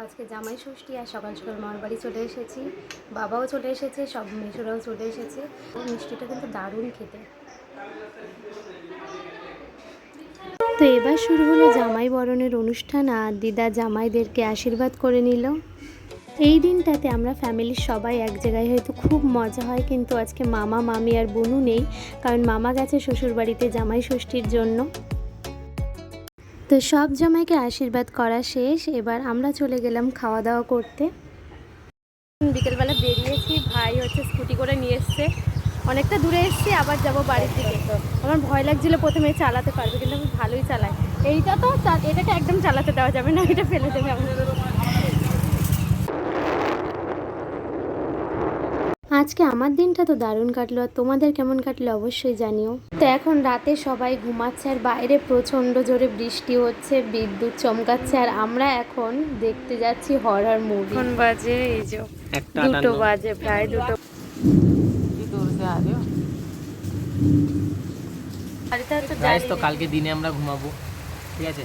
আজকে জামাই ষষ্ঠী আর সকাল সকাল মামার বাড়ি চলে এসেছি, বাবাও চলে এসেছে, সব মেসোরাও চলে এসেছে। মিষ্টিটা কিন্তু দারুণ খেতে। তো এবার শুরু হলো জামাই বরণের অনুষ্ঠান, আর দিদা জামাইদেরকে আশীর্বাদ করে নিল। এই দিনটাতে আমরা ফ্যামিলির সবাই এক জায়গায় হয়তো খুব মজা হয়, কিন্তু আজকে মামা মামি আর বোনু নেই, কারণ মামা গেছে শ্বশুরবাড়িতে জামাই ষষ্ঠীর জন্য। তো সব জামাইকে আশীর্বাদ করা শেষ, এবার আমরা চলে গেলাম খাওয়া দাওয়া করতে। বিকেলবেলা বেরিয়েছি, ভাই হচ্ছে স্কুটি করে নিয়ে এসছে, অনেকটা দূরে এসছি, আবার যাব বাড়ির দিকে। আমার ভয় লাগছিল প্রথমে চালাতে পারবে, কিন্তু আমি ভালোই চালাই। এইটা তো এটাকে একদম চালাতে দেওয়া যাবে না, এটা ফেলে দেবে আমাদের। আজকে আমার দিনটা তো দারুণ কাটলো, আর তোমাদের কেমন কাটলো অবশ্যই জানিও। তো এখন রাতে সবাই ঘুমাচ্ছে, আর বাইরে প্রচণ্ড জোরে বৃষ্টি হচ্ছে, বিদ্যুৎ চমকাচ্ছে, আর আমরা এখন দেখতে যাচ্ছি হরর মুভি। এখন বাজে এই যে 2টো বাজে, প্রায় 2টো। তো কালকে দিনে আমরা ঘুমাবো, ঠিক আছে।